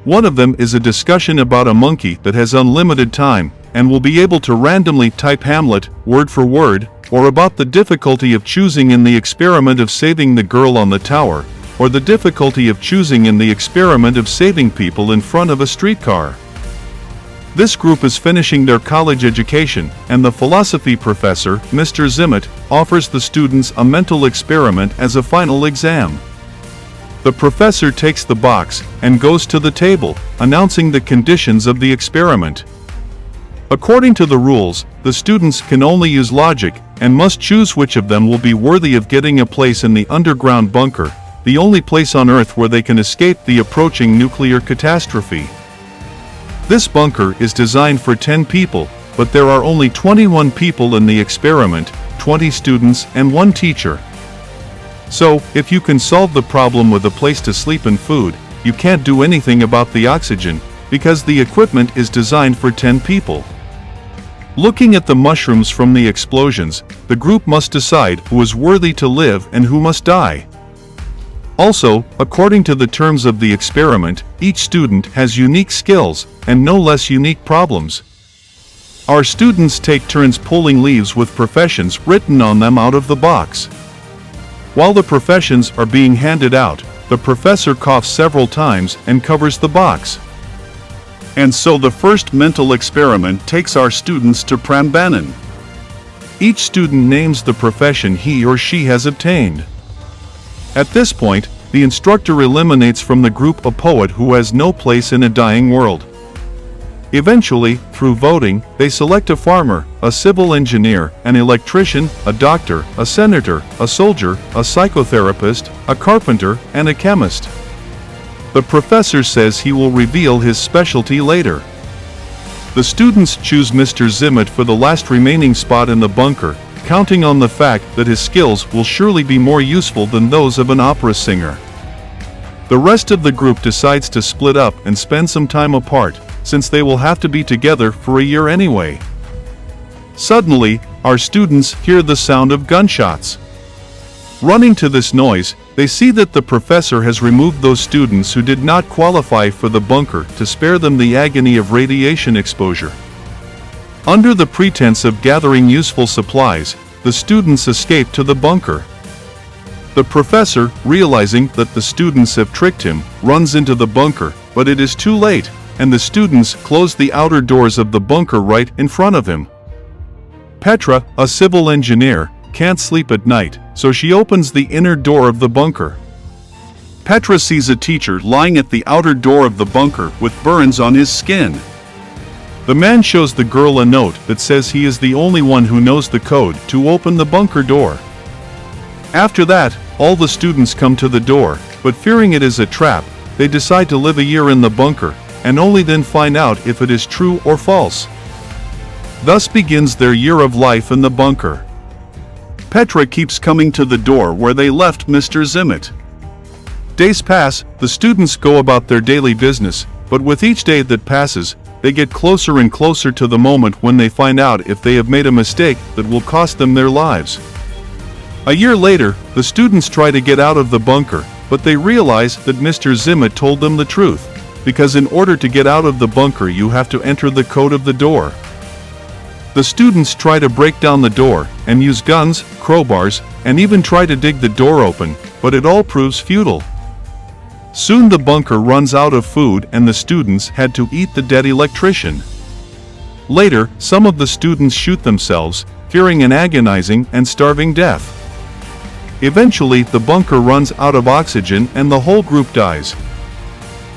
One of them is a discussion about a monkey that has unlimited time and will be able to randomly type Hamlet, word for word, or about the difficulty of choosing in the experiment of saving the girl on the tower, or the difficulty of choosing in the experiment of saving people in front of a streetcar. This group is finishing their college education, and the philosophy professor, Mr. Zimmett, offers the students a mental experiment as a final exam. The professor takes the box and goes to the table, announcing the conditions of the experiment. According to the rules, the students can only use logic and must choose which of them will be worthy of getting a place in the underground bunker, the only place on Earth where they can escape the approaching nuclear catastrophe. This bunker is designed for 10 people, but there are only 21 people in the experiment, 20 students and 1 teacher. So, if you can solve the problem with a place to sleep and food, you can't do anything about the oxygen, because the equipment is designed for 10 people. Looking at the mushrooms from the explosions, the group must decide who is worthy to live and who must die. Also, according to the terms of the experiment, each student has unique skills and no less unique problems. Our students take turns pulling leaves with professions written on them out of the box. While the professions are being handed out, the professor coughs several times and covers the box. And so the first mental experiment takes our students to Prambanan. Each student names the profession he or she has obtained. At this point, the instructor eliminates from the group a poet who has no place in a dying world. Eventually, through voting, they select a farmer, a civil engineer, an electrician, a doctor, a senator, a soldier, a psychotherapist, a carpenter, and a chemist. The professor says he will reveal his specialty later. The students choose Mr. Zimmett for the last remaining spot in the bunker, counting on the fact that his skills will surely be more useful than those of an opera singer. The rest of the group decides to split up and spend some time apart, since they will have to be together for a year anyway. Suddenly, our students hear the sound of gunshots. Running to this noise, they see that the professor has removed those students who did not qualify for the bunker to spare them the agony of radiation exposure. Under the pretense of gathering useful supplies, the students escape to the bunker. The professor, realizing that the students have tricked him, runs into the bunker, but it is too late, and the students close the outer doors of the bunker right in front of him. Petra, a civil engineer, can't sleep at night, so she opens the inner door of the bunker. Petra sees a teacher lying at the outer door of the bunker with burns on his skin. The man shows the girl a note that says he is the only one who knows the code to open the bunker door. After that, all the students come to the door, but fearing it is a trap, they decide to live a year in the bunker, and only then find out if it is true or false. Thus begins their year of life in the bunker. Petra keeps coming to the door where they left Mr. Zimmett. Days pass, the students go about their daily business, but with each day that passes, they get closer and closer to the moment when they find out if they have made a mistake that will cost them their lives. A year later, the students try to get out of the bunker, but they realize that Mr. Zimmett told them the truth, because in order to get out of the bunker you have to enter the code of the door. The students try to break down the door, and use guns, crowbars, and even try to dig the door open, but it all proves futile. Soon the bunker runs out of food and the students had to eat the dead electrician. Later, some of the students shoot themselves, fearing an agonizing and starving death. Eventually, the bunker runs out of oxygen and the whole group dies.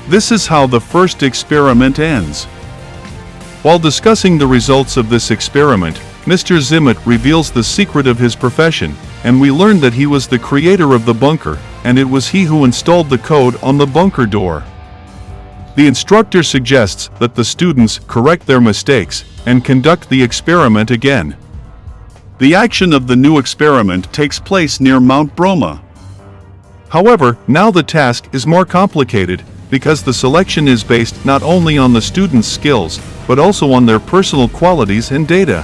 This is how the first experiment ends. While discussing the results of this experiment, Mr. Zimmett reveals the secret of his profession, and we learn that he was the creator of the bunker, and it was he who installed the code on the bunker door. The instructor suggests that the students correct their mistakes and conduct the experiment again. The action of the new experiment takes place near Mount Broma. However, now the task is more complicated, because the selection is based not only on the students' skills, but also on their personal qualities and data.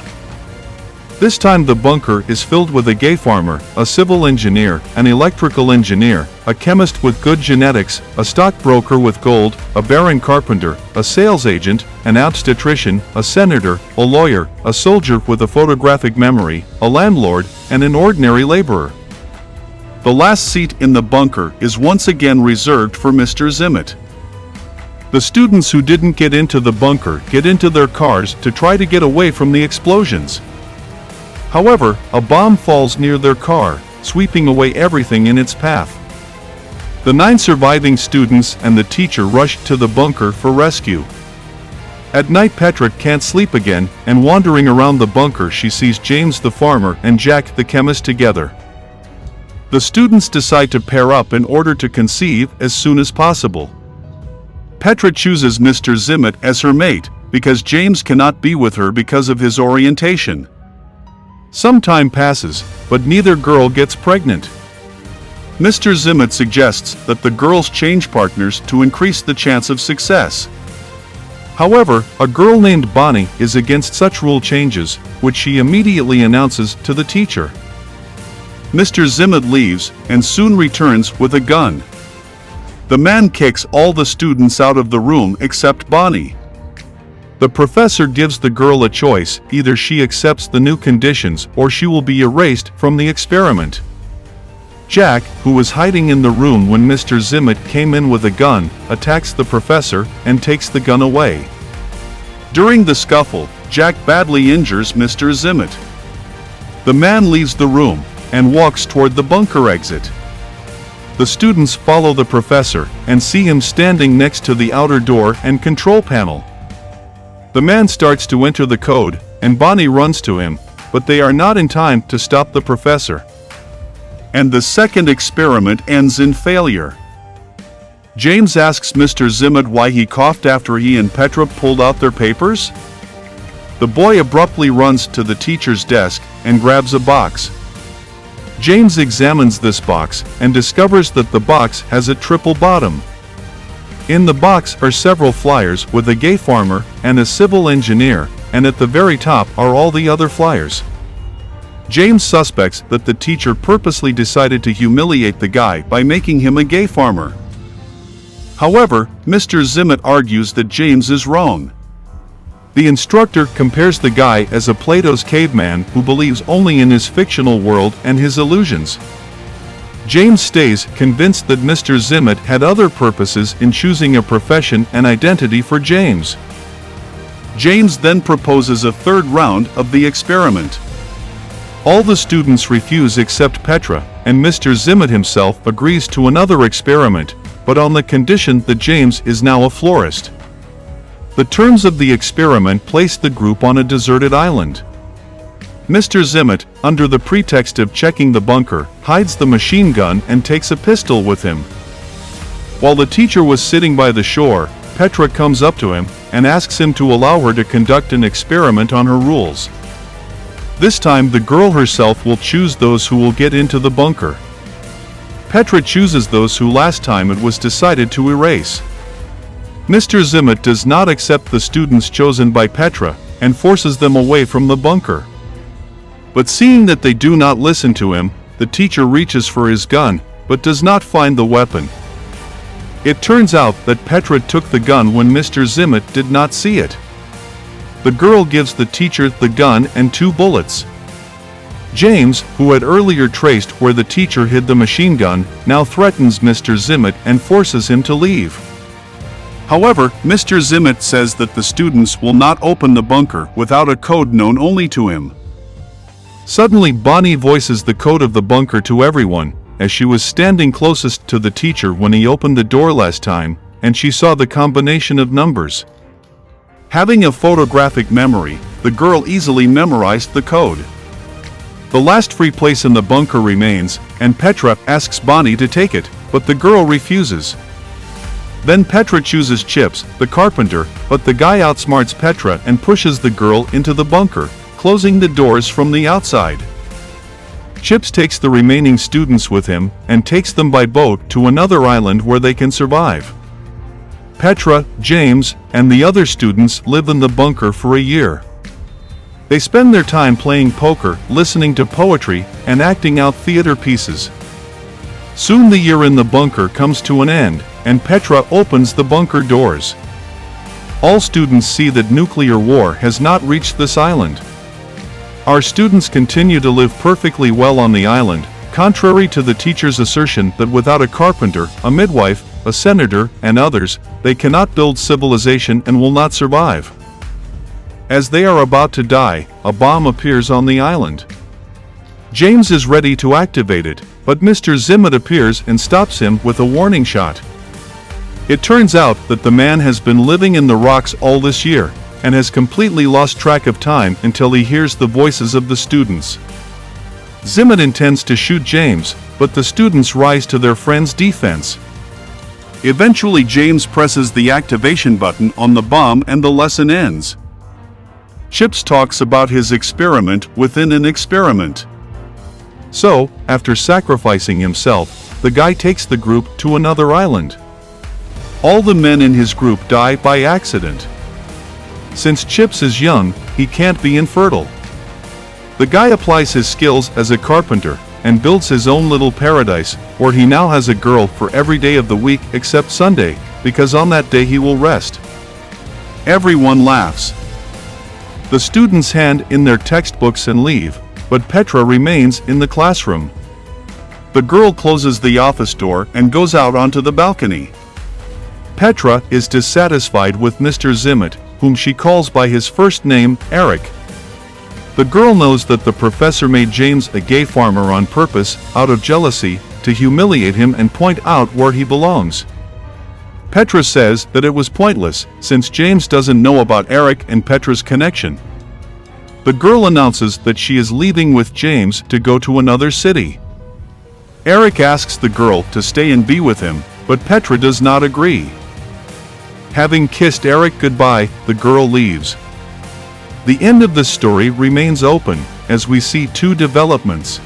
This time the bunker is filled with a gay farmer, a civil engineer, an electrical engineer, a chemist with good genetics, a stockbroker with gold, a barren carpenter, a sales agent, an obstetrician, a senator, a lawyer, a soldier with a photographic memory, a landlord, and an ordinary laborer. The last seat in the bunker is once again reserved for Mr. Zimmett. The students who didn't get into the bunker get into their cars to try to get away from the explosions. However, a bomb falls near their car, sweeping away everything in its path. The 9 surviving students and the teacher rush to the bunker for rescue. At night Petra can't sleep again, and wandering around the bunker she sees James the farmer and Jack the chemist together. The students decide to pair up in order to conceive as soon as possible. Petra chooses Mr. Zimmett as her mate, because James cannot be with her because of his orientation. Some time passes, but neither girl gets pregnant. Mr. Zimmett suggests that the girls change partners to increase the chance of success. However, a girl named Bonnie is against such rule changes, which she immediately announces to the teacher. Mr. Zimmett leaves, and soon returns with a gun. The man kicks all the students out of the room except Bonnie. The professor gives the girl a choice: either she accepts the new conditions or she will be erased from the experiment. Jack, who was hiding in the room when Mr. Zimmett came in with a gun, attacks the professor and takes the gun away. During the scuffle, Jack badly injures Mr. Zimmett. The man leaves the room and walks toward the bunker exit. The students follow the professor and see him standing next to the outer door and control panel. The man starts to enter the code, and Bonnie runs to him, but they are not in time to stop the professor. And the second experiment ends in failure. James asks Mr. Zimmett why he coughed after he and Petra pulled out their papers. The boy abruptly runs to the teacher's desk and grabs a box. James examines this box and discovers that the box has a triple bottom. In the box are several flyers with a gay farmer and a civil engineer, and at the very top are all the other flyers. James suspects that the teacher purposely decided to humiliate the guy by making him a gay farmer. However, Mr. Zimmett argues that James is wrong. The instructor compares the guy as a Plato's caveman who believes only in his fictional world and his illusions. James stays convinced that Mr. Zimmett had other purposes in choosing a profession and identity for James. James then proposes a third round of the experiment. All the students refuse except Petra, and Mr. Zimmett himself agrees to another experiment, but on the condition that James is now a florist. The terms of the experiment place the group on a deserted island. Mr. Zimmett, under the pretext of checking the bunker, hides the machine gun and takes a pistol with him. While the teacher was sitting by the shore, Petra comes up to him and asks him to allow her to conduct an experiment on her rules. This time the girl herself will choose those who will get into the bunker. Petra chooses those who last time it was decided to erase. Mr. Zimmett does not accept the students chosen by Petra and forces them away from the bunker. But seeing that they do not listen to him, the teacher reaches for his gun, but does not find the weapon. It turns out that Petra took the gun when Mr. Zimmett did not see it. The girl gives the teacher the gun and 2 bullets. James, who had earlier traced where the teacher hid the machine gun, now threatens Mr. Zimmett and forces him to leave. However, Mr. Zimmett says that the students will not open the bunker without a code known only to him. Suddenly Bonnie voices the code of the bunker to everyone, as she was standing closest to the teacher when he opened the door last time, and she saw the combination of numbers. Having a photographic memory, the girl easily memorized the code. The last free place in the bunker remains, and Petra asks Bonnie to take it, but the girl refuses. Then Petra chooses Chips, the carpenter, but the guy outsmarts Petra and pushes the girl into the bunker, closing the doors from the outside. Chips takes the remaining students with him and takes them by boat to another island where they can survive. Petra, James, and the other students live in the bunker for a year. They spend their time playing poker, listening to poetry, and acting out theater pieces. Soon the year in the bunker comes to an end, and Petra opens the bunker doors. All students see that nuclear war has not reached this island. Our students continue to live perfectly well on the island, contrary to the teacher's assertion that without a carpenter, a midwife, a senator, and others, they cannot build civilization and will not survive. As they are about to die, a bomb appears on the island. James is ready to activate it, but Mr. Zimmett appears and stops him with a warning shot. It turns out that the man has been living in the rocks all this year, and has completely lost track of time until he hears the voices of the students. Zimmett intends to shoot James, but the students rise to their friend's defense. Eventually James presses the activation button on the bomb and the lesson ends. Chips talks about his experiment within an experiment. So, after sacrificing himself, the guy takes the group to another island. All the men in his group die by accident. Since Chips is young, he can't be infertile. The guy applies his skills as a carpenter, and builds his own little paradise, where he now has a girl for every day of the week except Sunday, because on that day he will rest. Everyone laughs. The students hand in their textbooks and leave, but Petra remains in the classroom. The girl closes the office door and goes out onto the balcony. Petra is dissatisfied with Mr. Zimmett, whom she calls by his first name, Eric. The girl knows that the professor made James a gay farmer on purpose, out of jealousy, to humiliate him and point out where he belongs. Petra says that it was pointless, since James doesn't know about Eric and Petra's connection. The girl announces that she is leaving with James to go to another city. Eric asks the girl to stay and be with him, but Petra does not agree. Having kissed Eric goodbye, the girl leaves. The end of the story remains open, as we see two developments.